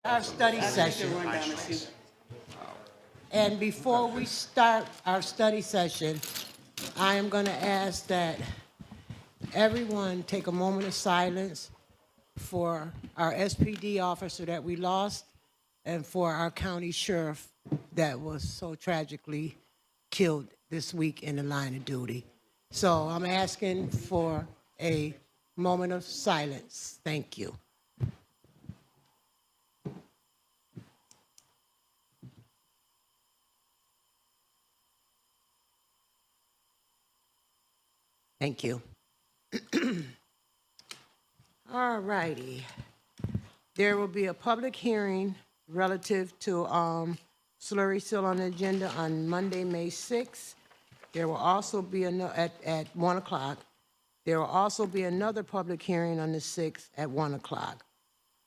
Our study session. And before we start our study session, I am going to ask that everyone take a moment of silence for our SPD officer that we lost and for our county sheriff that was so tragically killed this week in the line of duty. So I'm asking for a moment of silence. Thank you. Thank you. All righty. There will be a public hearing relative to slurry seal on the agenda on Monday, May 6th. There will also be at 1 o'clock. There will also be another public hearing on the 6th at 1 o'clock.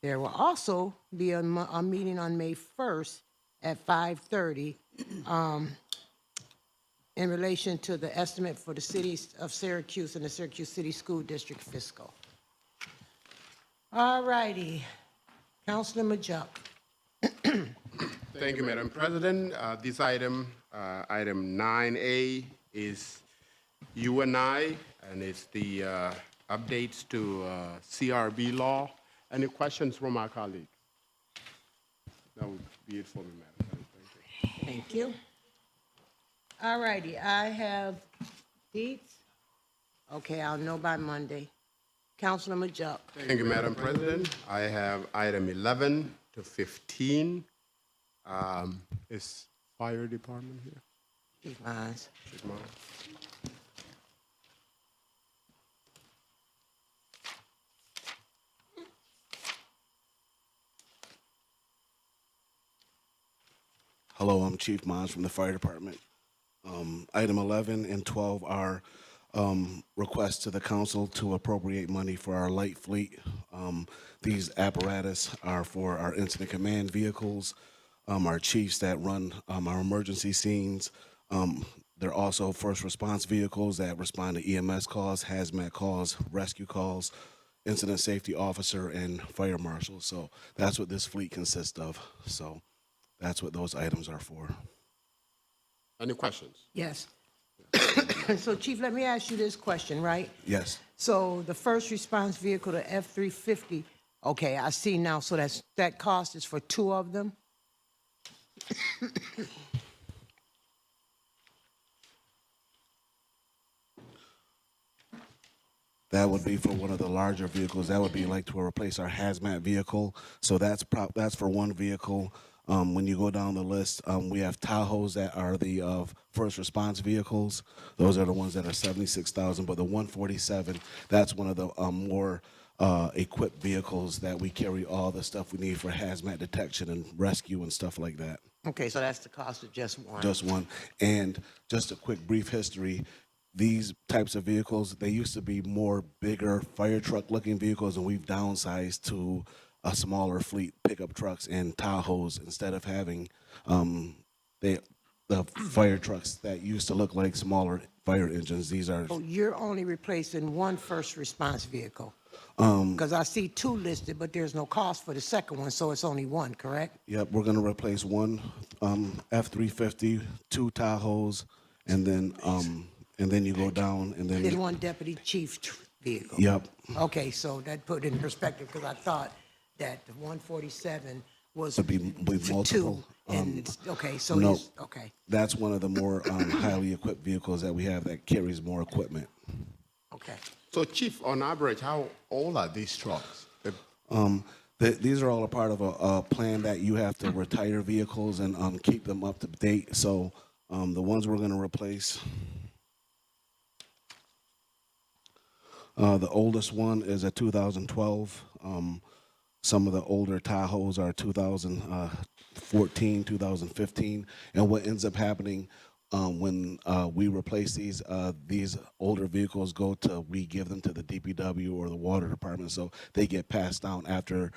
There will also be a meeting on May 1st at 5:30 in relation to the estimate for the city of Syracuse and the Syracuse City School District fiscal. All righty. Councilor Majuk. Thank you, Madam President. This item, item 9A, is you and I, and it's the updates to CRB law. Any questions from our colleagues? That would be it for me, Madam President. Thank you. Thank you. All righty, I have deeds. Okay, I'll know by Monday. Councilor Majuk. Thank you, Madam President. I have item 11 to 15. Is fire department here? Chief Mines. Chief Mines. Hello, I'm Chief Mons from the Fire Department. Item 11 and 12 are requests to the council to appropriate money for our light fleet. These apparatus are for our incident command vehicles, our chiefs that run our emergency scenes. They're also first response vehicles that respond to EMS calls, hazmat calls, rescue calls, incident safety officer, and fire marshal. So that's what this fleet consists of. So that's what those items are for. Any questions? Yes. So, Chief, let me ask you this question, right? Yes. So the first response vehicle, the F-350, okay, I see now. So that cost is for two of them? That would be for one of the larger vehicles. That would be like to replace our hazmat vehicle. So that's for one vehicle. When you go down the list, we have Tahoes that are the first response vehicles. Those are the ones that are $76,000. But the 147, that's one of the more equipped vehicles that we carry all the stuff we need for hazmat detection and rescue and stuff like that. Okay, so that's the cost of just one. Just one. And just a quick brief history. These types of vehicles, they used to be more bigger fire truck looking vehicles, and we've downsized to a smaller fleet, pickup trucks and Tahoes, instead of having the fire trucks that used to look like smaller fire engines. These are. Oh, you're only replacing one first response vehicle? Because I see two listed, but there's no cost for the second one, so it's only one, correct? Yep, we're going to replace one F-350, two Tahoes, and then you go down, and then. Then one deputy chief vehicle? Yep. Okay, so that put it in perspective, because I thought that the 147 was Would be for multiple. two. And okay, so No. okay. That's one of the more highly equipped vehicles that we have that carries more equipment. Okay. So, Chief, on average, how old are these trucks? These are all a part of a plan that you have to retire vehicles and keep them up to date. So the ones we're going to replace, the oldest one is a 2012. Some of the older Tahoes are 2014, 2015. And what ends up happening when we replace these older vehicles we give them to the DPW or the water department, so they get passed down after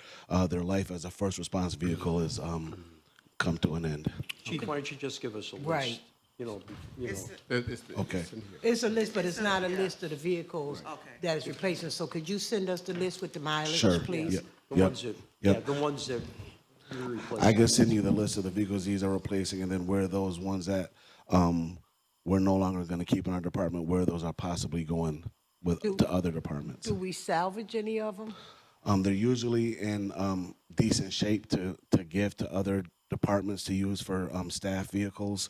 their life as a first response vehicle is come to an end. Chief, why don't you just give us a list? Right. Okay. It's a list, but it's not a list of the vehicles that is replacing. So could you send us the list with the mileage, Sure. please? Yep. The ones that, Yep. yeah, the ones that I can send you the list of the vehicles these are replacing, and then where those ones that we're no longer going to keep in our department, where those are possibly going to other departments. Do we salvage any of them? They're usually in decent shape to give to other departments to use for staff vehicles.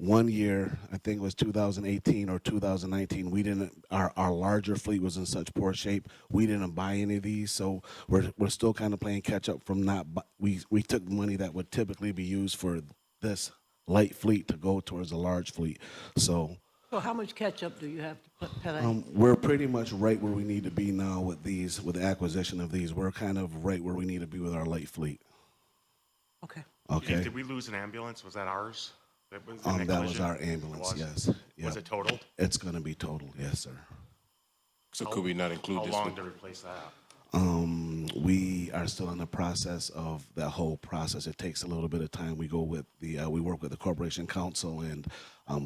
1 year, I think it was 2018 or 2019, we didn't. Our larger fleet was in such poor shape, we didn't buy any of these. So we're still kind of playing catch up from not. We took money that would typically be used for this light fleet to go towards a large fleet. So So how much catch-up do you have to play? we're pretty much right where we need to be now with these, with the acquisition of these. We're kind of right where we need to be with our light fleet. Okay. Okay. Did we lose an ambulance? Was that ours? That was, That was our ambulance. Was? Yes. Was Yep. it totaled? It's going to be totaled. Yes, sir. So could we not include How this? long to replace that? We are still in the process of that whole process. It takes a little bit of time. We go with we work with the corporation council, and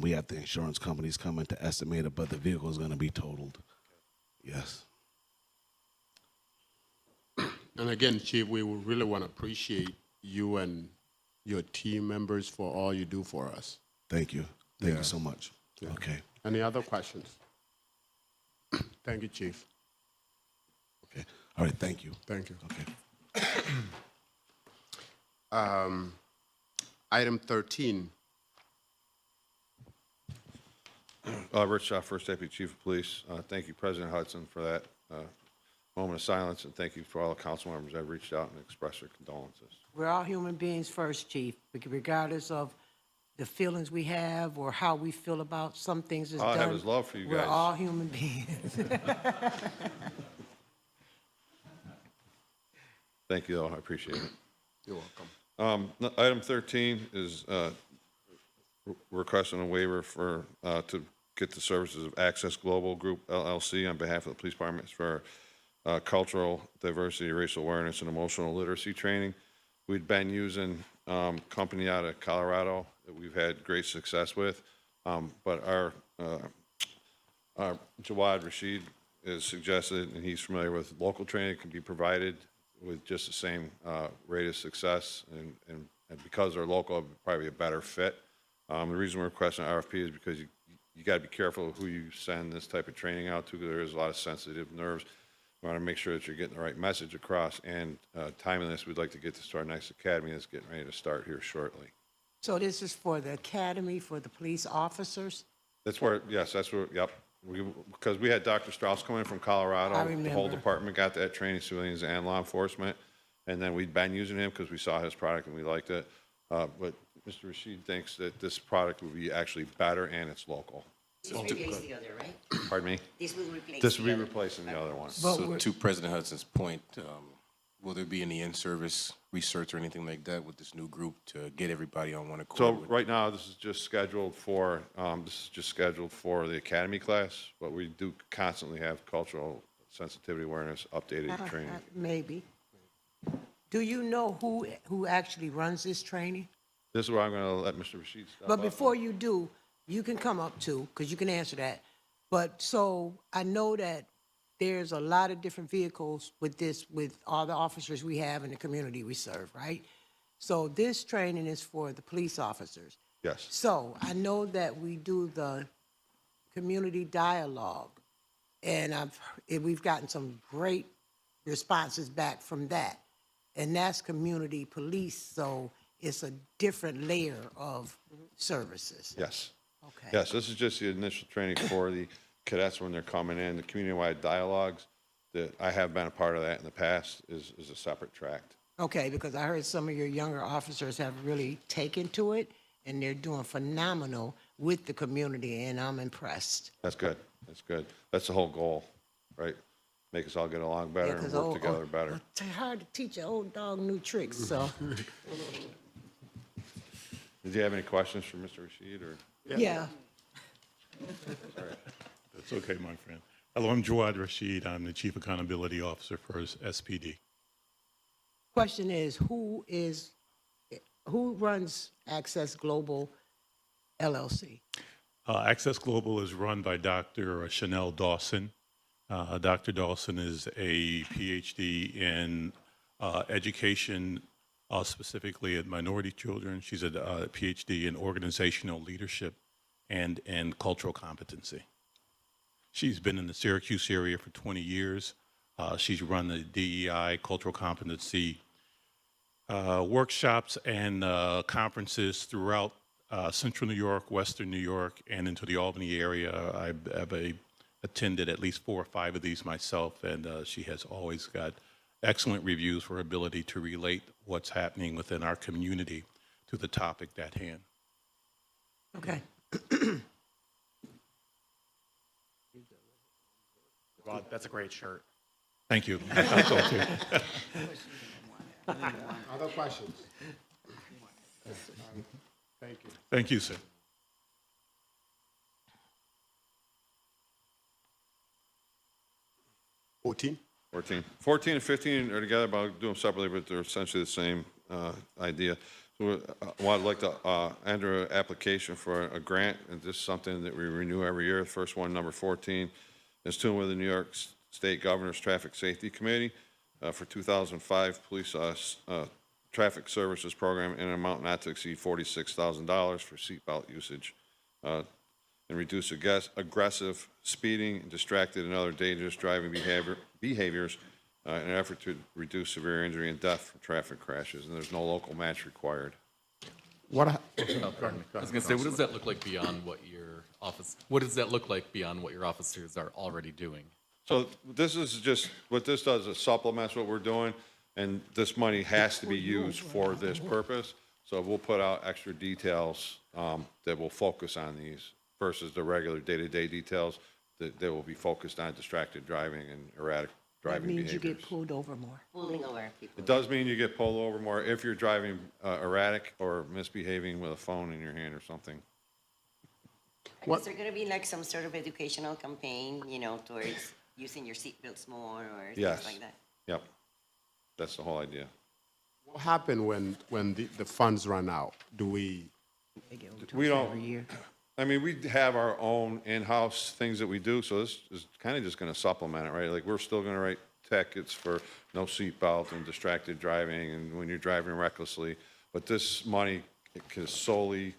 we have the insurance companies come in to estimate it, but the vehicle is going to be totaled. Yes. And again, Chief, we would really want to appreciate you and your team members for all you do for us. Thank you. Thank Yeah. you so much. Yeah. Okay. Any other questions? Thank you, Chief. Okay. All right. Thank you. Thank you. Okay. Item 13. Rich Shaw, First Deputy Chief of Police. Thank you, President Hudson, for that moment of silence, and thank you for all the council members that have reached out and expressed their condolences. We're all human beings first, Chief, regardless of the feelings we have or how we feel about some things that's All I done. have is love for you We're guys. all human beings. Thank you, though. I appreciate it. You're welcome. Item 13 is requesting a waiver for, to get the services of Access Global Group LLC on behalf of the police department for cultural diversity, racial awareness, and emotional literacy training. We'd been using a company out of Colorado that we've had great success with, but our Jawad Rashid is suggested, and he's familiar with local training can be provided with just the same rate of success, and because they're local, it'd probably be a better fit. The reason we're requesting an RFP is because you got to be careful of who you send this type of training out to, because there is a lot of sensitive nerves. We want to make sure that you're getting the right message across, and timing this, we'd like to get this to our next academy that's getting ready to start here shortly. So this is for the academy for the police officers? That's where, yes, that's where, yep. Because we had Dr. Strauss come in from Colorado. I The whole remember. department got that training, civilians and law enforcement. And then we'd been using him because we saw his product and we liked it. But Mr. Rashid thinks that this product would be actually better and it's local. This will replace the other, right? Pardon me? This will replace This would the be other. replacing the other one. But So we're- to President Hudson's point, will there be any in-service research or anything like that with this new group to get everybody on one accord? So with- right now, this is just scheduled for the academy class, but we do constantly have cultural sensitivity awareness updated training. Maybe. Do you know who actually runs this training? This is where I'm going to let Mr. Rashid step But up. before you do, you can come up too, because you can answer that. But so I know that there's a lot of different vehicles with all the officers we have in the community we serve, right? So this training is for the police officers. Yes. So I know that we do the community dialogue, and we've gotten some great responses back from that. And that's community police, so it's a different layer of services. Yes. Okay. Yes, this is just the initial training for the cadets when they're coming in. The community-wide dialogues, that I have been a part of that in the past, is a separate track. Okay, because I heard some of your younger officers have really taken to it, and they're doing phenomenal with the community, and I'm impressed. That's good. That's good. That's the whole goal, right? Make us all get along better and 'cause work together better. It's hard to teach an old dog new tricks, so, Did you have any questions for Mr. Rashid, or? yeah. That's okay, my friend. Hello, I'm Jawad Rashid. I'm the Chief Accountability Officer for SPD. Question is, who runs Access Global LLC? Access Global is run by Dr. Chanel Dawson. Dr. Dawson is a PhD in education, specifically at minority children. She's a PhD in organizational leadership and cultural competency. She's been in the Syracuse area for 20 years. She's run the DEI cultural competency workshops and conferences throughout Central New York, Western New York, and into the Albany area. I've attended at least 4 or 5 of these myself, and she has always got excellent reviews for her ability to relate what's happening within our community to the topic at hand. Okay. Well, that's a great shirt. Thank you. I thought so too. Other questions? Thank you. Thank you, sir. Fourteen? 14 and 15 are together, but I'll do them separately, but they're essentially the same idea. So I'd like to enter an application for a grant, and this is something that we renew every year. The first one, number 14, is to with the New York State Governor's Traffic Safety Committee for 2005 police traffic services program in an amount not to exceed $46,000 for seatbelt usage and reduce aggressive speeding, distracted, and other dangerous driving behaviors in an effort to reduce severe injury and death from traffic crashes. And there's no local match required. What, I was going to say, what does that look like beyond what your officers are already doing? So this is just, what this does is supplements what we're doing, and this money has to be used for this purpose. So we'll put out extra details that will focus on these versus the regular day-to-day details that will be focused on distracted driving and erratic driving behaviors. That means you get pulled over more. Pulling over people. It does mean you get pulled over more if you're driving erratic or misbehaving with a phone in your hand or something. What- Is there going to be like some sort of educational campaign, towards using your seatbelts more or Yes. things like that? Yep. That's the whole idea. what happened when the funds run out? Do we, We don't- Every year. I mean, we have our own in-house things that we do, so this is kind of just going to supplement it, right? Like, we're still going to write tickets for no seatbelt and distracted driving and when you're driving recklessly, but this money is solely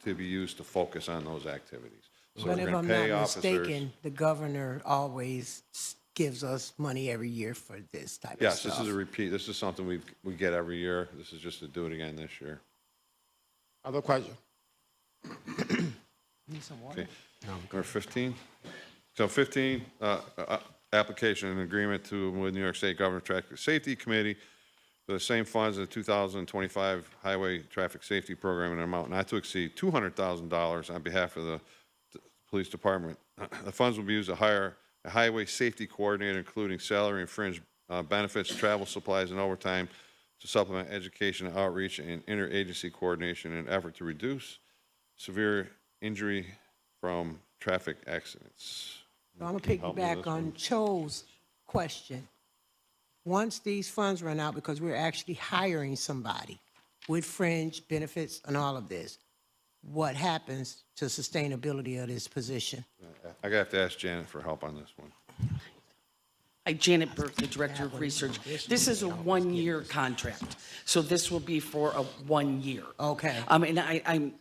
to be used to focus on those activities. So But we're if going I'm to not pay officers. mistaken, the governor always gives us money every year for this type of Yes, stuff. this is a repeat. This is something we get every year. This is just to do it again this year. other question? Need some water? Okay. Number 15. So 15, application and agreement to with New York State Governor Traffic Safety Committee for the same funds in the 2025 Highway Traffic Safety Program in an amount not to exceed $200,000 on behalf of the Police Department. The funds will be used to hire a highway safety coordinator, including salary and fringe benefits, travel supplies, and overtime to supplement education, outreach, and interagency coordination in an effort to reduce severe injury from traffic accidents. So I'm gonna Help me with piggyback this on one. Cho's question. Once these funds run out, because we're actually hiring somebody with fringe benefits and all of this, what happens to sustainability of this position? I have to ask Janet for help on this one. Hi, Janet Burke, the Director of Research. This is a one-year contract, so this will be for a 1 year. Okay. And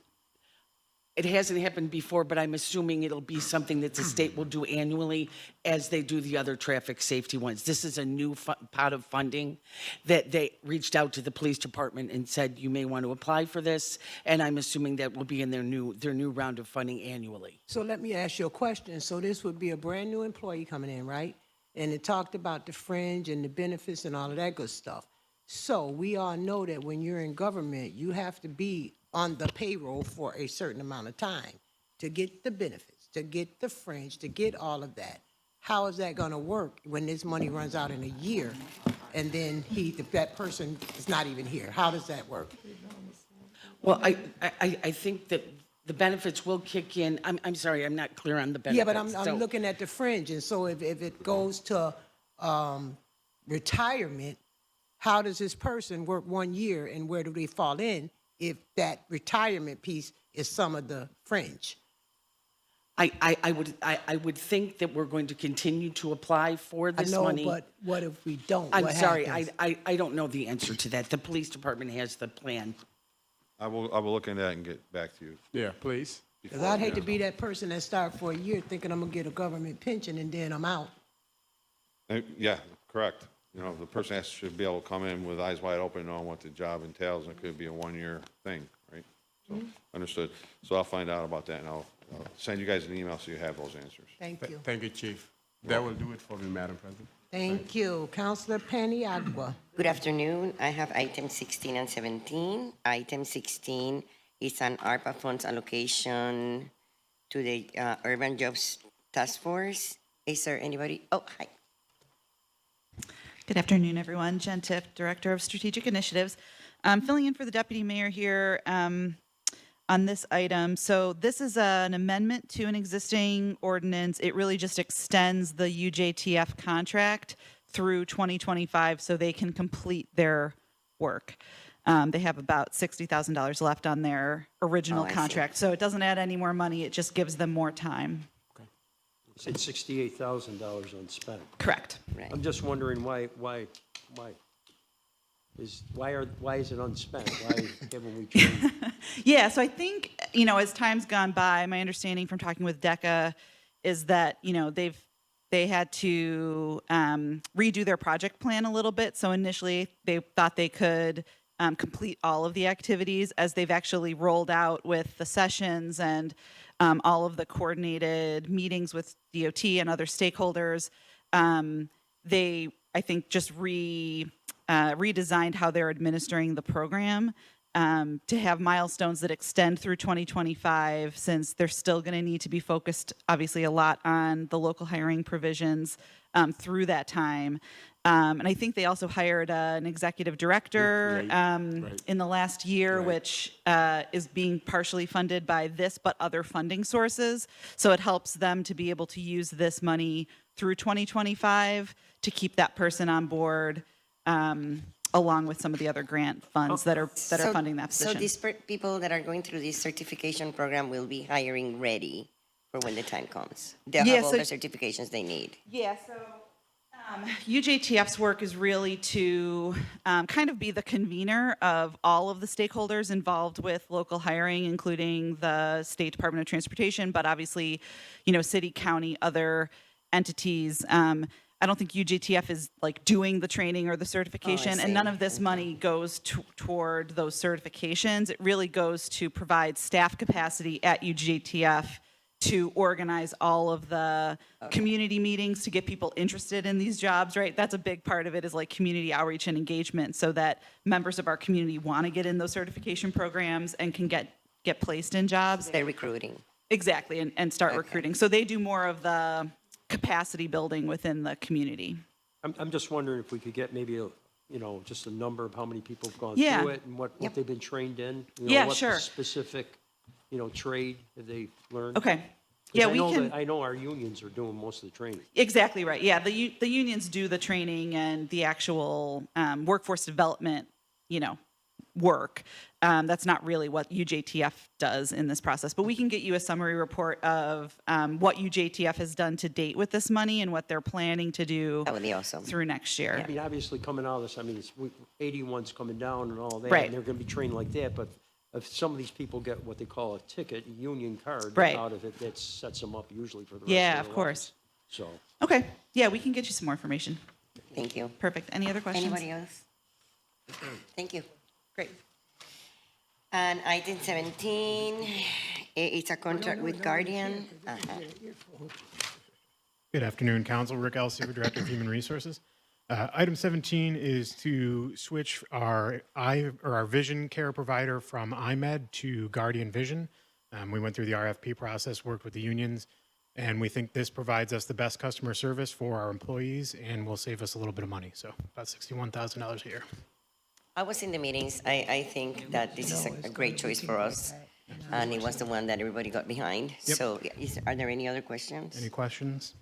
it hasn't happened before, but I'm assuming it'll be something that the state will do annually as they do the other traffic safety ones. This is a new pot of funding that they reached out to the police department and said, you may want to apply for this, and I'm assuming that will be in their new round of funding annually. So let me ask you a question. So this would be a brand-new employee coming in, right? And it talked about the fringe and the benefits and all of that good stuff. So we all know that when you're in government, you have to be on the payroll for a certain amount of time to get the benefits, to get the fringe, to get all of that. How is that gonna work when this money runs out in a year and then that person is not even here? How does that work? Well, I think that the benefits will kick in. I'm sorry, I'm not clear on the benefits. Yeah, but I'm So- looking at the fringe, and so if it goes to retirement, how does this person work 1 year, and where do they fall in if that retirement piece is some of the fringe? I would think that we're going to continue to apply for I this know, money. but what if we don't? I'm What sorry, happens? I don't know the answer to that. The police department has the plan. I will look into that and get back to you. Yeah, please. Because I'd hate to be that person that start for a year thinking I'm gonna get a government pension and then I'm out. Yeah, correct. You know, the person should be able to come in with eyes wide open, knowing what the job entails, and it could be a one-year thing, right? So, understood. So I'll find out about that, and I'll send you guys an email so you have those answers. Thank you. Thank you, Chief. That will do it for me, Madam President. Thank you. Counselor Paniagua. Good afternoon. I have item 16 and 17. Item 16 is an ARPA funds allocation to the Urban Jobs Task Force. Is there anybody? Oh, hi. Good afternoon, everyone. Jen Tiff, Director of Strategic Initiatives. Filling in for the Deputy Mayor here on this item. So this is an amendment to an existing ordinance. It really just extends the UJTF contract through 2025 so they can complete their work. They have about $60,000 left on their original I see. contract. So it doesn't add any more money. It just gives them more time. You said $68,000 unspent. Correct. Right. I'm just wondering why is it unspent? Why haven't we trained? Yeah, so I think, as time's gone by, my understanding from talking with DECA is that, they had to redo their project plan a little bit. So initially, they thought they could complete all of the activities. As they've actually rolled out with the sessions and all of the coordinated meetings with DOT and other stakeholders, they, I think, just redesigned how they're administering the program to have milestones that extend through 2025, since they're still going to need to be focused, obviously, a lot on the local hiring provisions through that time. And I think they also hired an executive director in the last year, which is being partially funded by this, but other funding sources. So it helps them to be able to use this money through 2025 to keep that person on board, along with some of the other grant funds that are funding that position. So these people that are going through this certification program will be hiring ready for when the time comes. They'll have all the certifications they need. Yeah, so UJTF's work is really to kind of be the convener of all of the stakeholders involved with local hiring, including the State Department of Transportation, but obviously, city, county, other entities. I don't think UJTF is like doing the training or the certification, and none of this money goes toward those certifications. It really goes to provide staff capacity at UJTF to organize all of the community meetings to get people interested in these jobs, right? That's a big part of it, is like community outreach and engagement, so that members of our community want to get in those certification programs and can get placed in jobs. They're recruiting. Exactly, and start recruiting. So they do more of the capacity building within the community. I'm just wondering if we could get maybe just a number of how many people have gone Yeah. through it and what they've been trained in. Yeah, what sure. specific, trade have they learned? Okay. 'Cause Yeah, I we know can. I know our unions are doing most of the training. Exactly right. Yeah, the unions do the training and the actual workforce development, work. That's not really what UJTF does in this process. But we can get you a summary report of what UJTF has done to date with this money and what they're planning to do That would be awesome. through next year. I mean, obviously coming out of this, it's 81's coming down and all that, Right. and they're going to be trained like that. But if some of these people get what they call a ticket, a union card Right. out of it, that sets them up usually for the rest Yeah, of of their course. lives. So. Okay. Yeah, we can get you some more information. Thank you. Perfect. Any other questions? Anybody else? Thank you. Great. And item 17, it's a contract with Guardian. Good afternoon, Council. Rick Elsevier, Director of Human Resources. Item 17 is to switch our vision care provider from iMed to Guardian Vision. We went through the RFP process, worked with the unions, and we think this provides us the best customer service for our employees and will save us a little bit of money. So about $61,000 a year. I was in the meetings. I think that this is a great choice for us. And it was the one that everybody got behind. Yep. So are there any other questions? Any questions?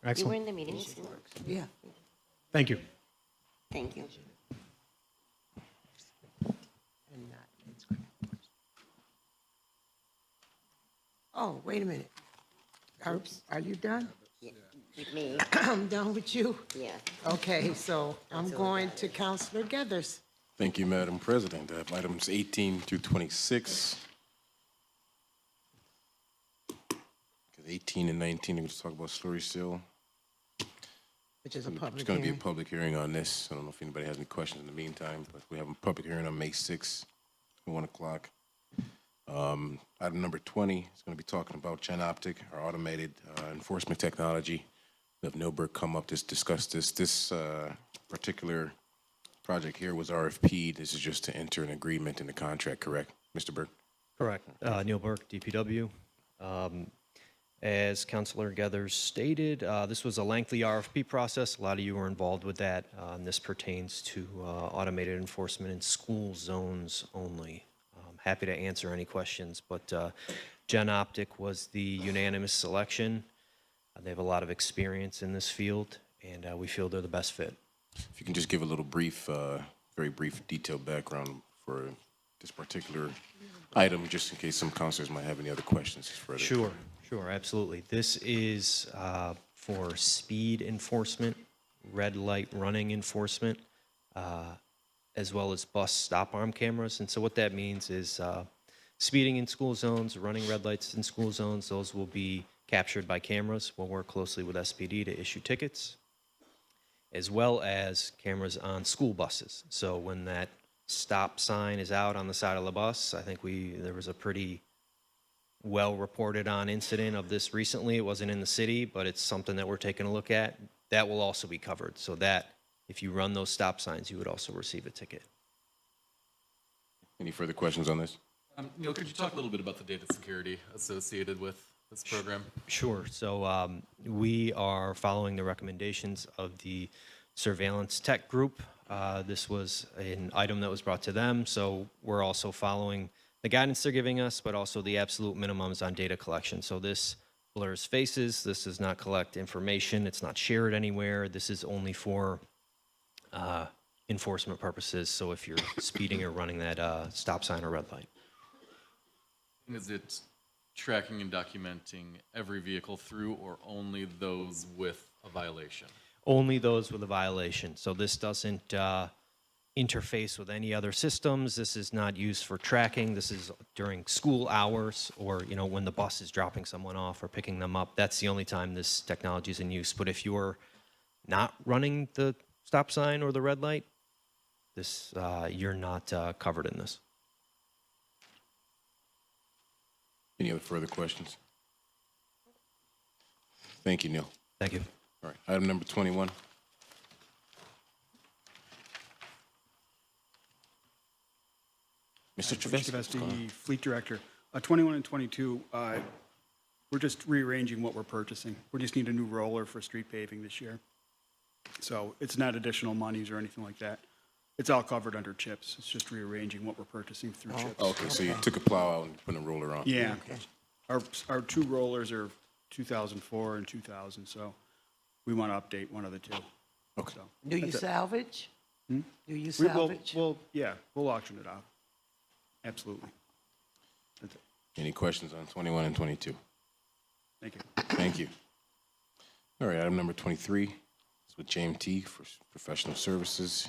You were Excellent. in the meetings? Yeah. Thank you. Thank you. Oh, wait a minute. Are you done? Yeah, with me, I'm done with you? yeah. Okay, so I'm going to Counselor Geathers. Thank you, Madam President. I have items 18 through 26. 18 and 19, we're going to talk about slurry seal. Which is a It's public going to be a hearing. public hearing on this. I don't know if anybody has any questions in the meantime, but we have a public hearing on May 6th at 1 o'clock. Item number 20 is going to be talking about GenOptic, our automated enforcement technology. We have Neil Burke come up to discuss this. This particular project here was RFP. This is just to enter an agreement in the contract, correct, Mr. Burke? Correct. Neil Burke, DPW. As Councilor Geathers stated, this was a lengthy RFP process. A lot of you were involved with that. And this pertains to automated enforcement in school zones only. Happy to answer any questions, but GenOptic was the unanimous selection. They have a lot of experience in this field, and we feel they're the best fit. If you can just give a little brief, very brief, detailed background for this particular item, just in case some councilors might have any other questions further. Sure, absolutely. This is for speed enforcement, red light running enforcement, as well as bus stop arm cameras. And so what that means is speeding in school zones, running red lights in school zones, those will be captured by cameras. We'll work closely with SPD to issue tickets, as well as cameras on school buses. So when that stop sign is out on the side of the bus, I think there was a pretty well reported on incident of this recently. It wasn't in the city, but it's something that we're taking a look at. That will also be covered, so that if you run those stop signs, you would also receive a ticket. Any further questions on this? Neil, could you talk a little bit about the data security associated with this program? Sure. So we are following the recommendations of the surveillance tech group. This was an item that was brought to them, so we're also following the guidance they're giving us, but also the absolute minimums on data collection. So this blurs faces. This does not collect information. It's not shared anywhere. This is only for enforcement purposes. So if you're speeding or running that stop sign or red light. Is it tracking and documenting every vehicle through, or only those with a violation? Only those with a violation. So this doesn't interface with any other systems. This is not used for tracking. This is during school hours, or when the bus is dropping someone off or picking them up. That's the only time this technology is in use. But if you're not running the stop sign or the red light, this you're not covered in this. Any other further questions? Thank you, Neil. Thank you. All right, item number 21. Mr. Trevesky, Fleet Director. 21 and 22, we're just rearranging what we're purchasing. We just need a new roller for street paving this year. So it's not additional monies or anything like that. It's all covered under CHIPS. It's just rearranging what we're purchasing through CHIPS. Okay, so you took a plow out and put a roller on. Yeah. Our two rollers are 2004 and 2000, so we want to update one of the two. Okay. So Do you that's it. salvage? Do you We will, salvage? we'll auction it off. Absolutely. That's it. Any questions on 21 and 22? Thank you. Thank you. All right, item number 23 is with JMT for professional services.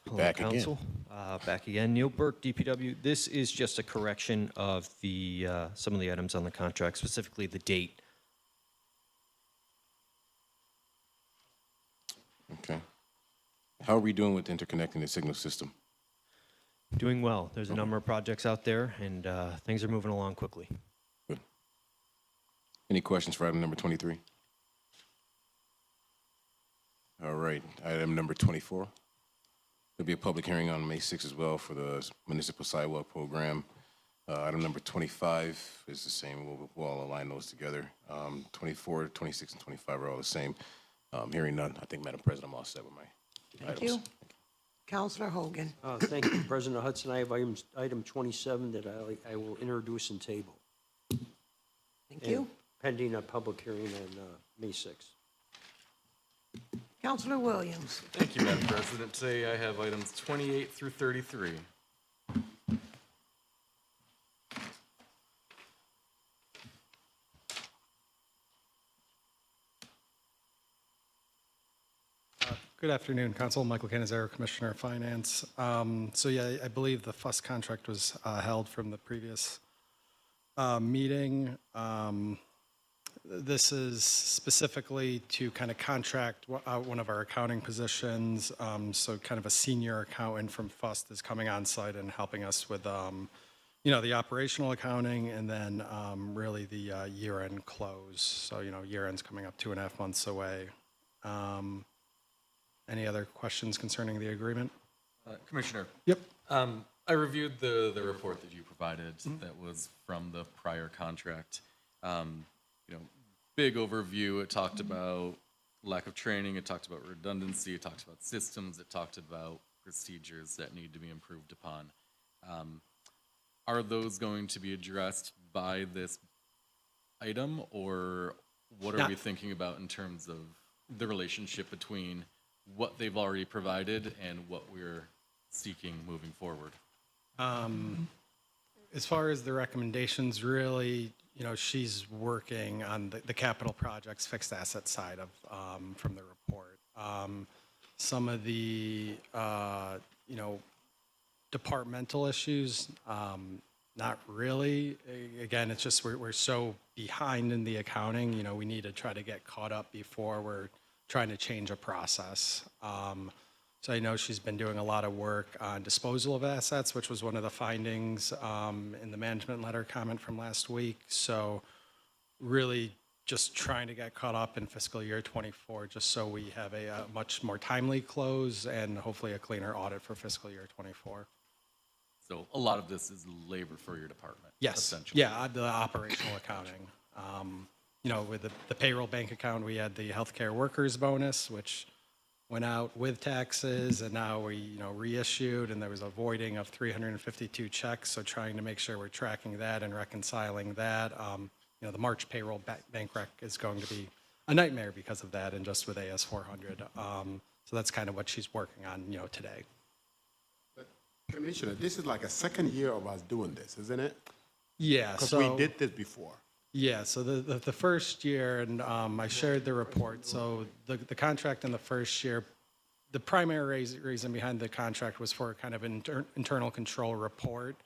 Hello, Back Council. Back again. Neil Burke, DPW. This is just a correction of the some of the items on the contract, specifically the date. Okay. How are we doing with interconnecting the signal system? Doing well. There's a number of projects out there, and things are moving along quickly. Good. Any questions for item number 23? All right, item number 24. There'll be a public hearing on May 6th as well for the municipal sidewalk program. Item number 25 is the same. We'll all align those together. 24, 26, and 25 are all the same. Hearing none, I think, Madam President, I'm all set with my items. Thank you. Councilor Hogan. Thank you, President Hudson. I have item 27 that I will introduce and table. Thank you. Pending a public hearing on May 6th. Councilor Williams. Thank you, Madam President. Today I have items 28 through 33. Good afternoon, Council. Michael Canizaro, Commissioner of Finance. So yeah, I believe the FUS contract was held from the previous meeting. This is specifically to kind of contract one of our accounting positions. So kind of a senior accountant from FUS is coming on site and helping us with, the operational accounting and then really the year-end close. So, year-end's coming up 2.5 months away. Any other questions concerning the agreement? Commissioner. Yep. I reviewed the report that you provided that was from the prior contract. Big overview. It talked about lack of training. It talked about redundancy. It talked about systems. It talked about procedures that need to be improved upon. Are those going to be addressed by this item, or what are we thinking about in terms of the relationship between what they've already provided and what we're seeking moving forward? As far as the recommendations, really, she's working on the capital projects, fixed asset side of from the report. Some of the departmental issues, not really. Again, it's just we're so behind in the accounting. We need to try to get caught up before we're trying to change a process. So I know she's been doing a lot of work on disposal of assets, which was one of the findings in the management letter comment from last week. So really just trying to get caught up in fiscal year 24, just so we have a much more timely close and hopefully a cleaner audit for fiscal year 24. So a lot of this is labor for your department. Yes. Essentially. Yeah, the operational accounting. With the payroll bank account, we had the healthcare workers bonus, which went out with taxes, and now we, reissued, and there was a voiding of 352 checks. So trying to make sure we're tracking that and reconciling that. The March payroll bank rec is going to be a nightmare because of that, and just with AS 400. So that's kind of what she's working on, today. Commissioner, this is like a second year of us doing this, isn't it? Yeah. Because So we did this before. Yeah, so the first year, and I shared the report, so the contract in the first year, the primary reason behind the contract was for kind of an internal control report.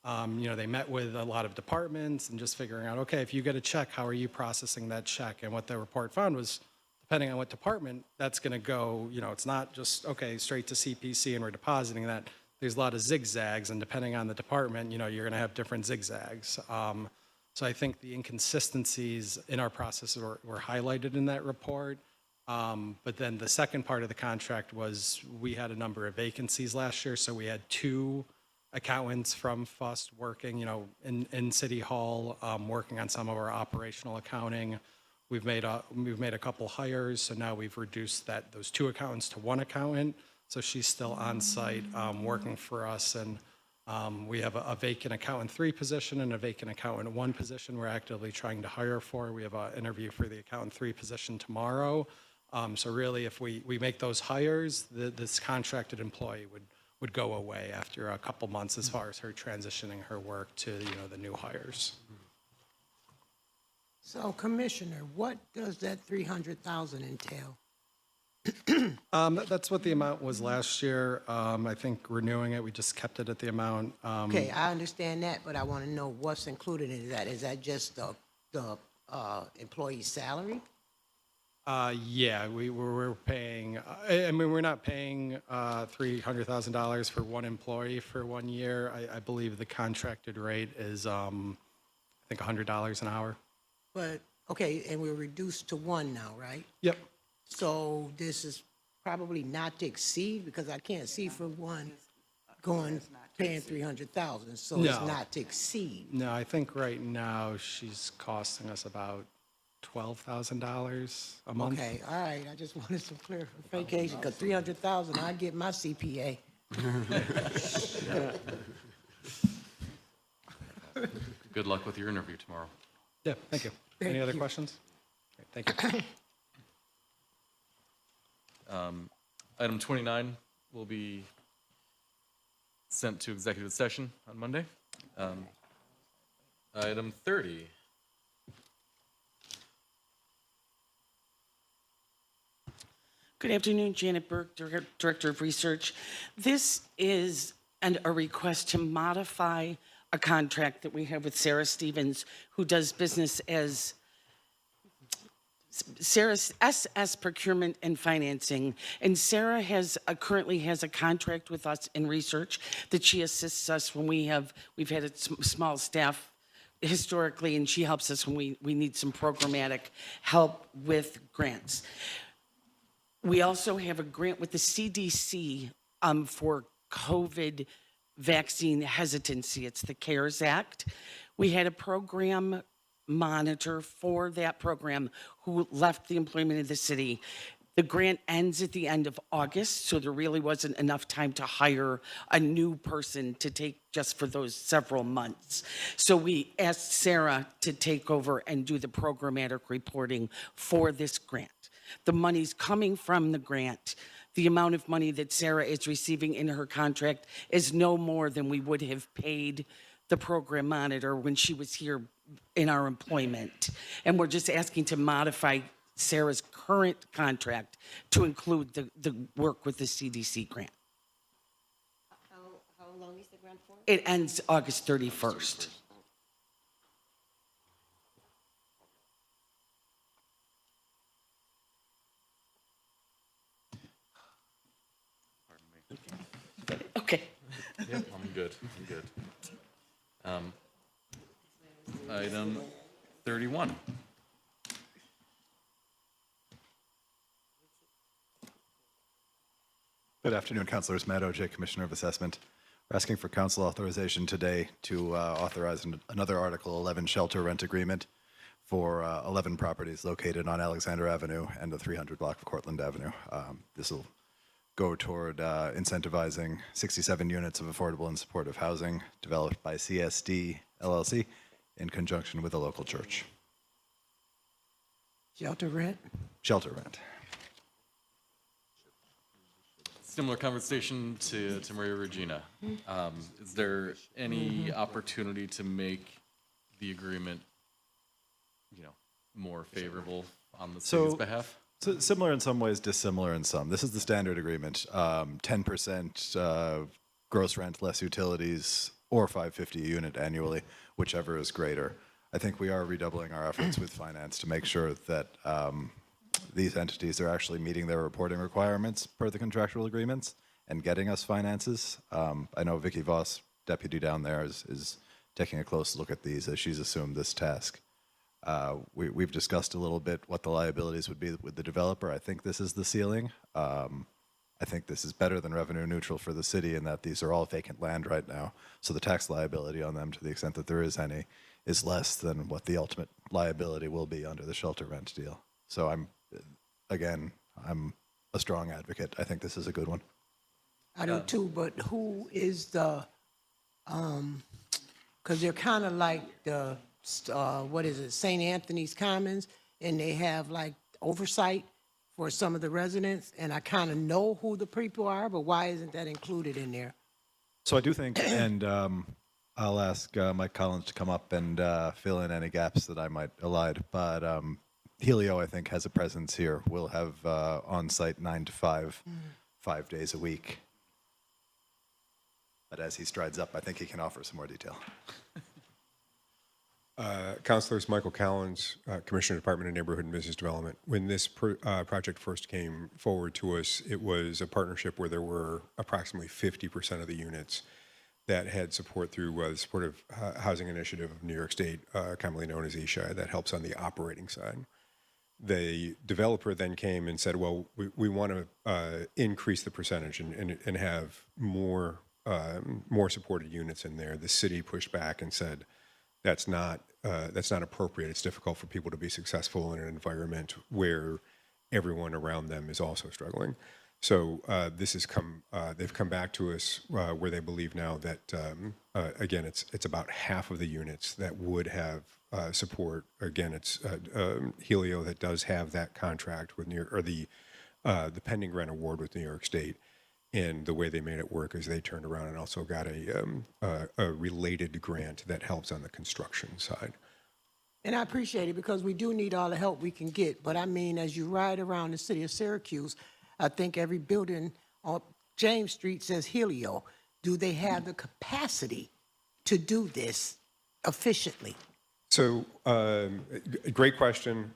They met with a lot of departments and just figuring out, okay, if you get a check, how are you processing that check? And what the report found was, depending on what department, that's going to go, it's not just, okay, straight to CPC and we're depositing that. There's a lot of zigzags, and depending on the department, you're going to have different zigzags. So I think the inconsistencies in our process were highlighted in that report. But then the second part of the contract was we had a number of vacancies last year. So we had 2 accountants from FUS working, in City Hall, working on some of our operational accounting. We've made a couple hires. So now we've reduced those 2 accountants to 1 accountant. So she's still on site working for us. And we have a vacant accountant 3 position and a vacant accountant 1 position we're actively trying to hire for. We have an interview for the accountant 3 position tomorrow. So really, if we make those hires, this contracted employee would go away after a couple months as far as her transitioning her work to the new hires. So, Commissioner, what does that 300,000 entail? That's what the amount was last year. I think renewing it, we just kept it at the amount. Okay, I understand that, but I want to know what's included in that. Is that just the employee's salary? Yeah, we're paying, we're not paying $300,000 for 1 employee for 1 year. I believe the contracted rate is, I think $100 an hour. But, okay, and we're reduced to 1 now, right? Yep. So this is probably not to exceed, because I can't see for 1 paying 300,000, so it's No. not to exceed. No, I think right now she's costing us about $12,000 a month. Okay, all right, I just wanted some clarification, because 300,000, I get my CPA. Good luck with your interview tomorrow. Yeah, thank you. Thank Any other you. questions? Great, thank you. Item 29 will be sent to executive session on Monday. Item 30. Good afternoon, Janet Burke, Director of Research. This is a request to modify a contract that we have with Sarah Stevens, who does business as Sarah's SS Procurement and Financing. And Sarah currently has a contract with us in research that she assists us when we've had a small staff historically, and she helps us when we need some programmatic help with grants. We also have a grant with the CDC for COVID vaccine hesitancy. It's the CARES Act. We had a program monitor for that program who left the employment of the city. The grant ends at the end of August, so there really wasn't enough time to hire a new person to take just for those several months. So we asked Sarah to take over and do the programmatic reporting for this grant. The money's coming from the grant. The amount of money that Sarah is receiving in her contract is no more than we would have paid the program monitor when she was here in our employment. And we're just asking to modify Sarah's current contract to include the work with the CDC grant. How long is the grant for? It ends August 31st. Okay. Yep, I'm good. Item 31. Good afternoon, Councilors. Matt OJ, Commissioner of Assessment. We're asking for council authorization today to authorize another Article 11 shelter rent agreement for 11 properties located on Alexander Avenue and the 300 block of Cortland Avenue. This will go toward incentivizing 67 units of affordable and supportive housing developed by CSD LLC in conjunction with a local church. Shelter rent? Shelter rent. Similar conversation to Maria Regina. Is there any opportunity to make the agreement, more favorable on the city's behalf? So similar in some ways, dissimilar in some. This is the standard agreement, 10% gross rent less utilities, or $550 a unit annually, whichever is greater. I think we are redoubling our efforts with finance to make sure that these entities are actually meeting their reporting requirements per the contractual agreements and getting us finances. I know Vicky Voss, deputy down there, is taking a close look at these as she's assumed this task. We've discussed a little bit what the liabilities would be with the developer. I think this is the ceiling. I think this is better than revenue neutral for the city in that these are all vacant land right now. So the tax liability on them, to the extent that there is any, is less than what the ultimate liability will be under the shelter rent deal. So I'm a strong advocate. I think this is a good one. I do too, but who is the, because they're kind of like the, St. Anthony's Commons, and they have like oversight for some of the residents, and I kind of know who the people are, but why isn't that included in there? So I do think, and I'll ask Mike Collins to come up and fill in any gaps that I might elide, but Helio, I think, has a presence here. We'll have on-site 9 to 5, 5 days a week. But as he strides up, I think he can offer some more detail. Councilors, Michael Collins, Commissioner, Department of Neighborhood and Business Development. When this project first came forward to us, it was a partnership where there were approximately 50% of the units that had support through the Supportive Housing Initiative of New York State, commonly known as ESHI, that helps on the operating side. The developer then came and said, well, we want to increase the percentage and have more supported units in there. The city pushed back and said, that's not appropriate. It's difficult for people to be successful in an environment where everyone around them is also struggling. So this has come. They've come back to us where they believe now that again, it's about half of the units that would have support. Again, it's Helio that does have that contract with New York, or the pending grant award with New York State. And the way they made it work is they turned around and also got a related grant that helps on the construction side. And I appreciate it because we do need all the help we can get. But I mean, as you ride around the city of Syracuse, I think every building on James Street says Helio. Do they have the capacity to do this efficiently? So, great question.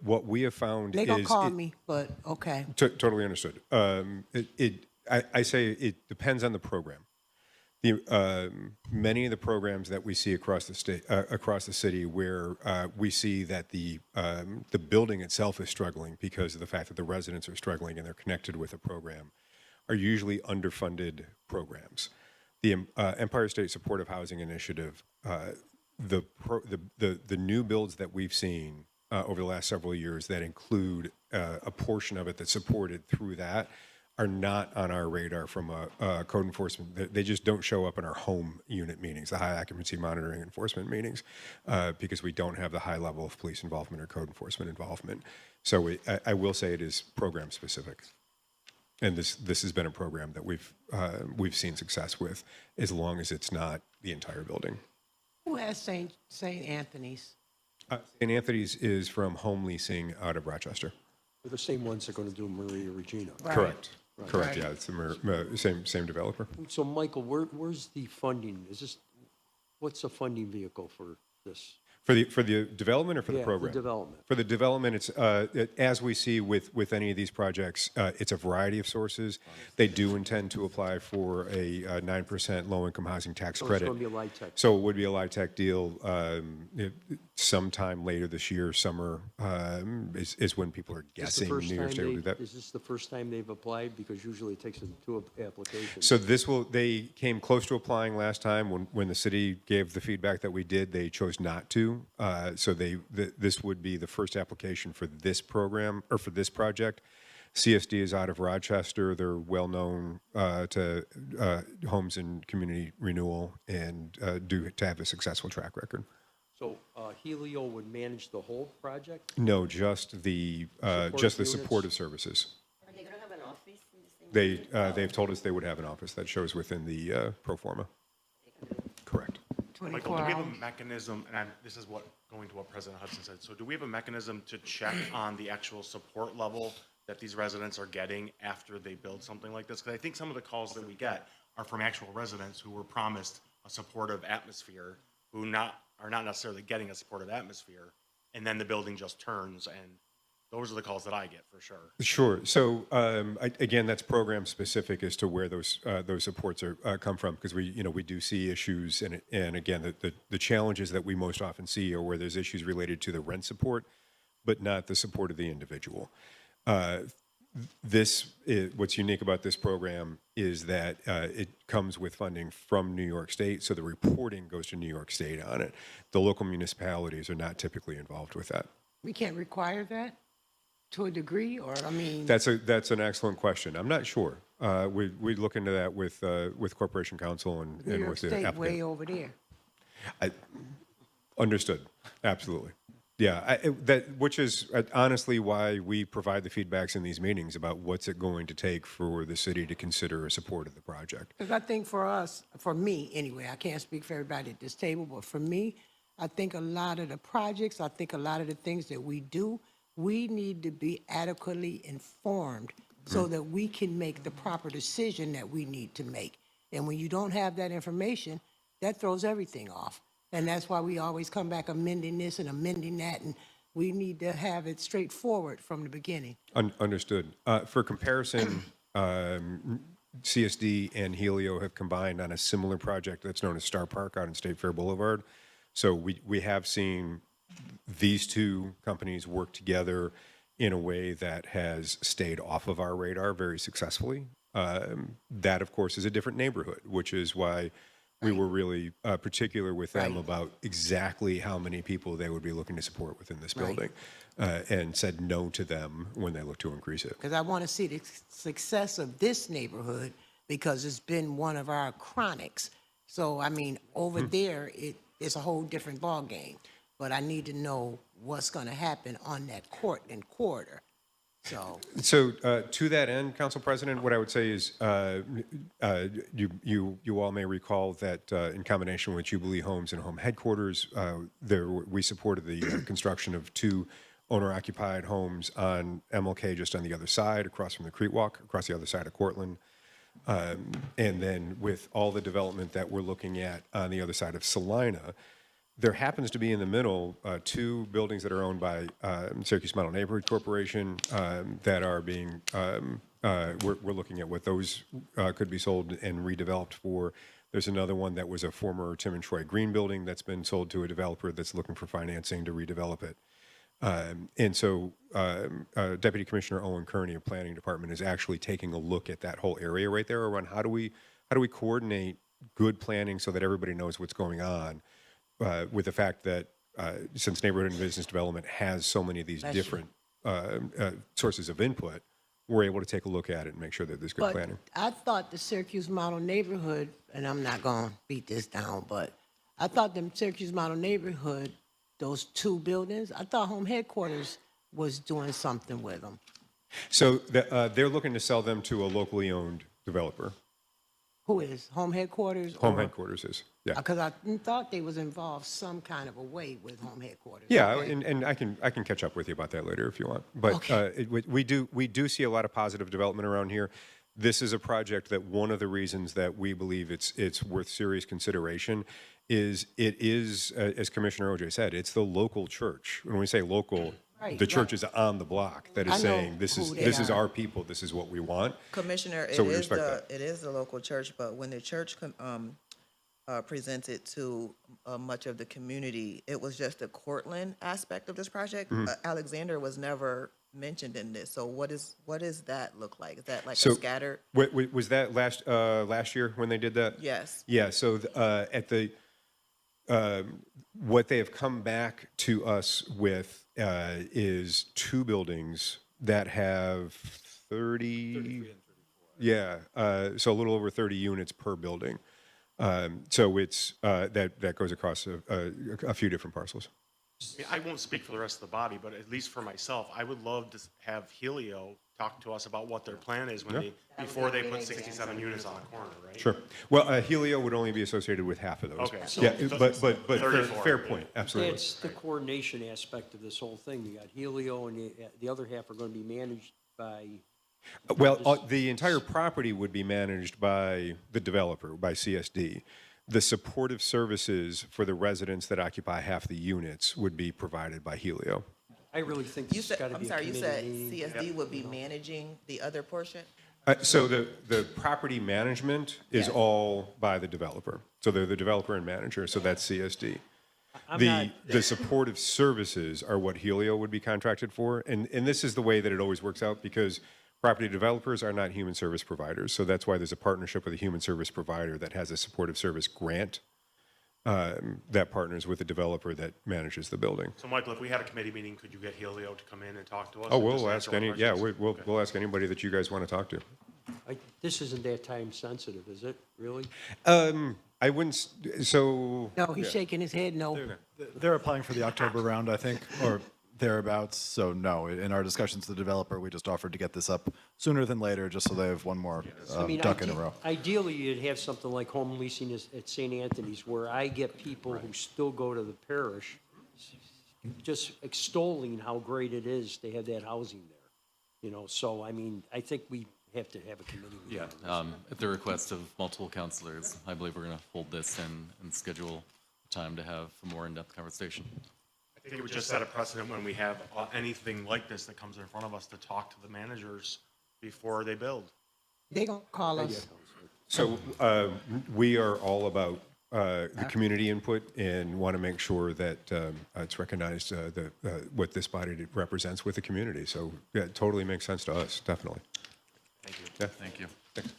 What we have found They're gonna is call me, but okay. Totally understood. I say it depends on the program. Many of the programs that we see across the state, across the city, where we see that the building itself is struggling because of the fact that the residents are struggling and they're connected with a program, are usually underfunded programs. The Empire State Supportive Housing Initiative, the new builds that we've seen over the last several years that include a portion of it that's supported through that are not on our radar from a code enforcement. They just don't show up in our home unit meetings, the high occupancy monitoring enforcement meetings, because we don't have the high level of police involvement or code enforcement involvement. So I will say it is program specific. And this has been a program that we've seen success with, as long as it's not the entire building. Who has St. Anthony's? St. Anthony's is from home leasing out of Rochester. They're the same ones that are going to do Maria Regina. Right. Correct. Right. Correct. Right. Yeah, it's the same developer. So, Michael, where's the funding? What's the funding vehicle for this? For the development or for the program? The development. For the development, it's as we see with any of these projects, it's a variety of sources. They do intend to apply for a 9% low-income housing tax So credit. it's going to be a LIHTC. So it would be a LIHTC deal sometime later this year. Summer is when people are guessing New York State will do that. Is this the first time they've applied? Because usually it takes them 2 applications. So they came close to applying last time when the city gave the feedback that we did. They chose not to. So this would be the first application for this program or for this project. CSD is out of Rochester. They're well known to homes and community renewal and to have a successful track record. So Helio would manage the whole project? No, just the supportive services. Are they going to have an office in the same? They've told us they would have an office that shows within the pro forma. Correct. Michael, do we have a mechanism, and this is going to what President Hudson said, so do we have a mechanism to check on the actual support level that these residents are getting after they build something like this? Because I think some of the calls that we get are from actual residents who were promised a supportive atmosphere, who are not necessarily getting a supportive atmosphere, and then the building just turns, and those are the calls that I get for sure. Sure. So again, that's program specific as to where those supports come from, because we do see issues, and again, the challenges that we most often see are where there's issues related to the rent support, but not the support of the individual. What's unique about this program is that it comes with funding from New York State, so the reporting goes to New York State on it. The local municipalities are not typically involved with that. We can't require that to a degree, or I mean. That's an excellent question. I'm not sure. We look into that with Corporation Counsel and New York with the State applicant. way over there. Understood. Absolutely. Yeah, which is honestly why we provide the feedbacks in these meetings about what's it going to take for the city to consider a support of the project. Because I think for us, for me anyway, I can't speak for everybody at this table, but for me, I think a lot of the projects, I think a lot of the things that we do, we need to be adequately informed so that we can make the proper decision that we need to make. And when you don't have that information, that throws everything off. And that's why we always come back amending this and amending that, and we need to have it straightforward from the beginning. Understood. For comparison, CSD and Helio have combined on a similar project that's known as Star Park out in State Fair Boulevard. So we have seen these two companies work together in a way that has stayed off of our radar very successfully. That, of course, is a different neighborhood, which is why we were really particular with them about exactly how many people they would be looking to support within this building, and said no to them when they looked to increase it. Because I want to see the success of this neighborhood, because it's been one of our chronics. So, I mean, over there, it's a whole different ballgame. But I need to know what's going to happen on that court and corridor. So to that end, Council President, what I would say is you all may recall that in combination with Jubilee Homes and Home Headquarters, we supported the construction of 2 owner-occupied homes on MLK just on the other side, across from the Creek Walk, across the other side of Cortland. And then with all the development that we're looking at on the other side of Salina, there happens to be in the middle 2 buildings that are owned by Syracuse Model Neighborhood Corporation that are being, we're looking at what those could be sold and redeveloped for. There's another one that was a former Tim and Troy Green building that's been sold to a developer that's looking for financing to redevelop it. And so Deputy Commissioner Owen Kearney of Planning Department is actually taking a look at that whole area right there around how do we coordinate good planning so that everybody knows what's going on with the fact that since neighborhood and business development has so many of these different sources of input, we're able to take a look at it and make sure that there's good But planning. I thought the Syracuse Model Neighborhood, and I'm not gonna beat this down, but I thought the Syracuse Model Neighborhood, those 2 buildings, I thought Home Headquarters was doing something with them. So they're looking to sell them to a locally owned developer. Who is, Home Headquarters? Home Headquarters is, yeah. Because I thought they was involved some kind of a way with Home Headquarters. Yeah, Okay. and I can catch up with you about that later if you want. But Okay. we do see a lot of positive development around here. This is a project that one of the reasons that we believe it's worth serious consideration is it is, as Commissioner OJ said, it's the local church. When we say local, Right, the church right. is on the block that is I know saying this who they is are. our people, this is what we want. Commissioner, So we respect that. it is the local church, but when the church presented to much of the community, it was just the Cortland aspect of this project. Mhm. Alexander was never mentioned in this. So what does that look like? Is that like So a scattered? was that last year when they did that? Yes. Yeah. So at the what they have come back to us with is 2 buildings that have 30. Yeah. So a little over 30 units per building. So it's that goes across a few different parcels. I mean, I won't speak for the rest of the body, but at least for myself, I would love to have Helio talk to us about what their plan is when before they put 67 units on a corner, right? Sure. Well, Helio would only be associated with half of those. Okay. Yeah, So- but fair, 34. fair point. Absolutely. That's the coordination aspect of this whole thing. You got Helio, and the other half are going to be managed by. Well, the entire property would be managed by the developer, by CSD. The supportive services for the residents that occupy half the units would be provided by Helio. I really think You this said, has got to I'm be a sorry, you committee said meeting. CSD would be managing the other portion? So the property management is all by the developer. So they're the developer and manager, so that's CSD. The supportive services are what Helio would be contracted for. And this is the way that it always works out because property developers are not human service providers. So that's why there's a partnership with a human service provider that has a supportive service grant that partners with the developer that manages the building. So Michael, if we had a committee meeting, could you get Helio to come in and talk to us? Oh, and just we'll answer ask what any, questions? we'll ask anybody that you guys want to talk to. This isn't that time sensitive, is it, really? I wouldn't, so. No, he's shaking his head, no. They're applying for the October round, I think, or thereabouts. So no, in our discussions with the developer, we just offered to get this up sooner than later, just so they have one more duck in a row. Ideally, you'd have something like home leasing at St. Anthony's, where I get people who still go to the parish just extolling how great it is to have that housing there. You know, so I mean, I think we have to have a committee. Yeah, at the request of multiple counselors, I believe we're going to hold this and schedule time to have a more in-depth conversation. I think it would just set a precedent when we have anything like this that comes in front of us to talk to the managers before they build. They gonna call us. So we are all about the community input and want to make sure that it's recognized what this body represents with the community. So yeah, it totally makes sense to us, definitely. Thank you. Yeah. Thank you. Thanks.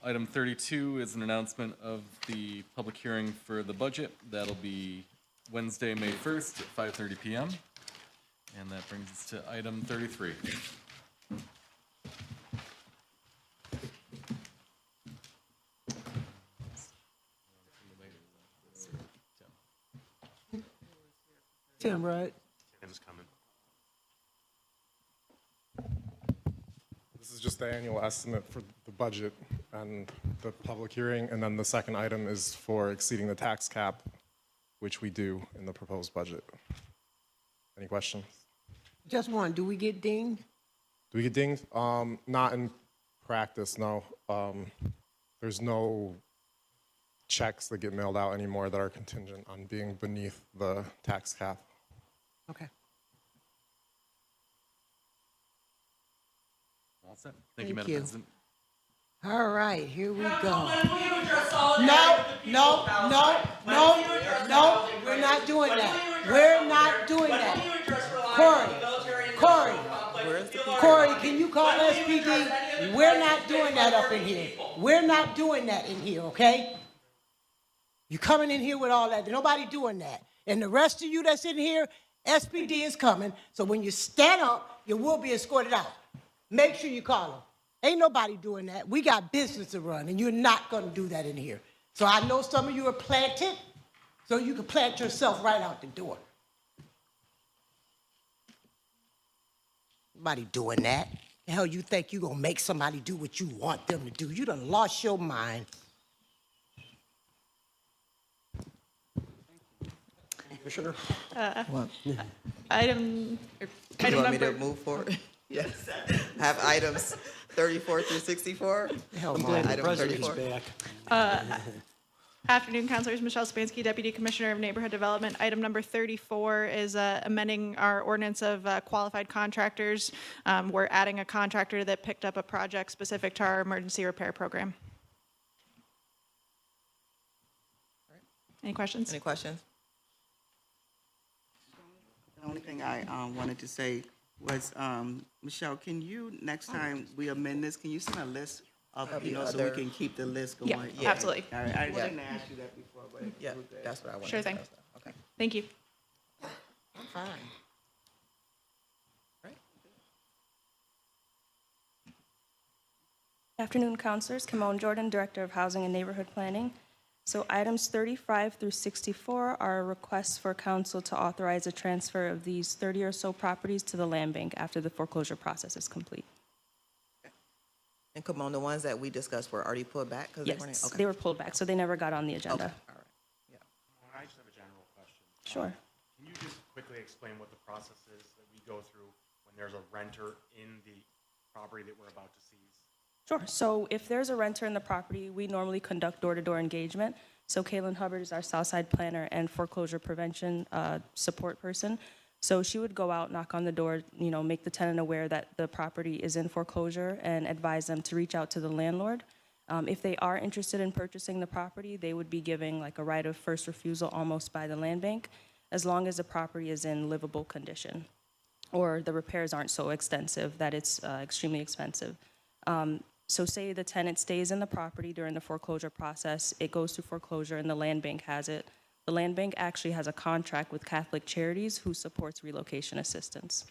Item 32 is an announcement of the public hearing for the budget. That'll be Wednesday, May 1st at 5:30 p.m. And that brings us to item 33. Tim, right? Tim's coming. This is just the annual estimate for the budget and the public hearing, and then the second item is for exceeding the tax cap, which we do in the proposed budget. Any questions? Just one, do we get dinged? Do we get dinged? Not in practice, no. There's no checks that get mailed out anymore that are contingent on being beneath the tax cap. Okay. All set. Thank you, Thank Madam you. President. All right, here we go. No, No, we're not doing that. We're not doing that. Corey, can you call SPD? We're not doing that up in here. We're not doing that in here, okay? You coming in here with all that. Nobody doing that. And the rest of you that's in here, SPD is coming. So when you stand up, you will be escorted out. Make sure you call them. Ain't nobody doing that. We got business to run, and you're not going to do that in here. So I know some of you are planted, so you can plant yourself right out the door. Nobody doing that. The hell you think you going to make somebody do what you want them to do? You done lost your mind. Commissioner? You Item want me to number, move forward? Yes. Have items 34 through 64? I'm glad the Item president's 34. uh, afternoon, Councilors. Michelle Spansky, Deputy Commissioner of Neighborhood Development. Item number 34 is amending our ordinance of qualified contractors. We're adding a contractor that picked up a project specific to our emergency repair program. Any questions? Any questions? The only thing I wanted to say was, Michelle, can you, next time we amend this, can you send a list of, Of you the know, so other- we can keep the list Yeah, going? absolutely. All right, I Yeah. didn't ask you that before, but. Yeah, that's what I wanted Sure to thing. ask. Okay. Thank you. I'm fine. Right? Afternoon, Councilors. Kimone Jordan, Director of Housing and Neighborhood Planning. So items 35 through 64 are requests for council to authorize a transfer of these 30 or so properties to the land bank after the foreclosure process is complete. And come on, the ones that we discussed were already pulled back? 'Cause they weren't- Yes, okay. they were pulled back, so they never got on the agenda. Okay, all right. I just have a general question. Sure. Can you just quickly explain what the process is that we go through when there's a renter in the property that we're about to seize? Sure. So if there's a renter in the property, we normally conduct door-to-door engagement. So Kaylin Hubbard is our Southside planner and foreclosure prevention support person. So she would go out, knock on the door, you know, make the tenant aware that the property is in foreclosure and advise them to reach out to the landlord. If they are interested in purchasing the property, they would be giving like a right of first refusal almost by the land bank, as long as the property is in livable condition or the repairs aren't so extensive that it's extremely expensive. So say the tenant stays in the property during the foreclosure process, it goes through foreclosure and the land bank has it. The land bank actually has a contract with Catholic Charities who supports relocation assistance.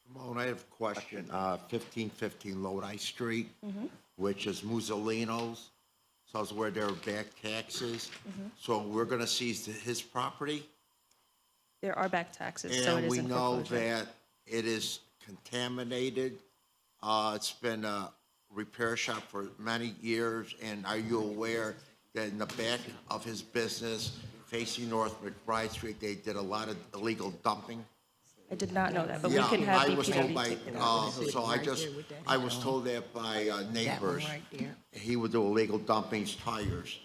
Ramon, I have a question. 1515 Lodi Street, Mhm. which is Mussolino's, so it's where there are back taxes. Mhm. So we're going to seize his property? There are back taxes, so it And is we in know foreclosure. that it is contaminated. It's been a repair shop for many years, and are you aware that in the back of his business, facing North McBride Street, they did a lot of illegal dumping? I did not know that, but we Yeah, can have I was told DPW by, take it out. so I was told that by neighbors. He would do illegal dumpings, tires.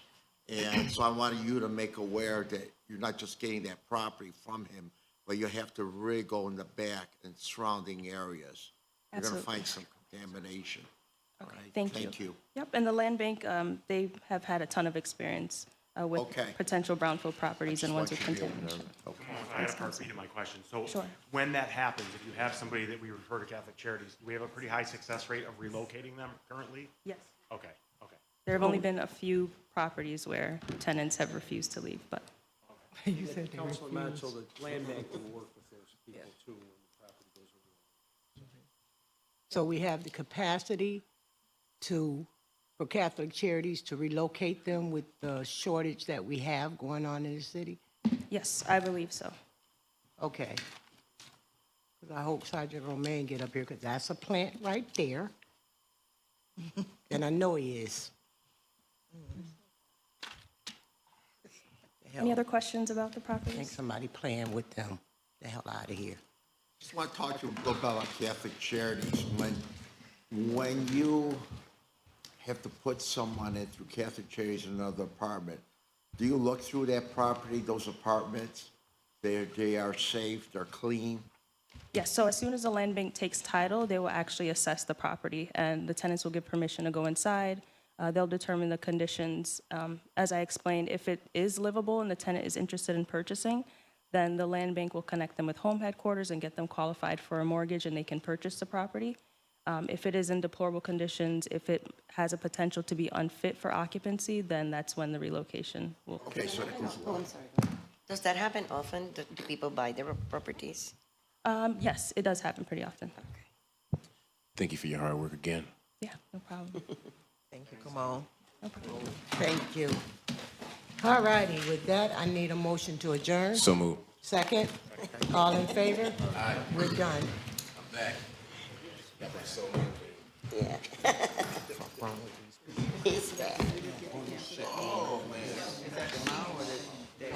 And so I wanted you to make aware that you're not just getting that property from him, but you have to really go in the back and surrounding areas. You're gonna Absolutely. find some contamination. All right, Thank you. Yep, and the land bank, they have had a ton of experience with Okay. potential brownfield properties and ones with contamination. I had a part B to my question. So Sure. when that happens, if you have somebody that we refer to Catholic Charities, do we have a pretty high success rate of relocating them currently? Yes. Okay, okay. There have only been a few properties where tenants have refused to leave, but. You said they Councilman refused. Matt, so the land bank will work with those people too when the property goes over. So we have the capacity for Catholic Charities to relocate them with the shortage that we have going on in the city? Yes, I believe so. Okay. 'Cause I hope Sergeant Romaine get up here, because that's a plant right there. And I know he is. Any other questions about the I think properties? somebody playing with them. The hell out of here. Just want to talk to you a little bit about Catholic Charities. When you have to put someone in through Catholic Charities in another apartment, do you look through that property, those apartments? They are safe, they're clean? Yes, so as soon as the land bank takes title, they will actually assess the property, and the tenants will give permission to go inside. They'll determine the conditions. As I explained, if it is livable and the tenant is interested in purchasing, then the land bank will connect them with home headquarters and get them qualified for a mortgage, and they can purchase the property. If it is in deplorable conditions, if it has a potential to be unfit for occupancy, then that's when the relocation will. Okay, so Oh, I'm sorry. Does that happen often? Do people buy their properties? Yes, it does happen pretty often. Thank you for your hard work again. Yeah, no problem. Thank you, come on. No problem. Thank you. All righty, with that, I need a motion to adjourn. So moved. Second? All in favor? We're done. I'm back. Yeah. He's back.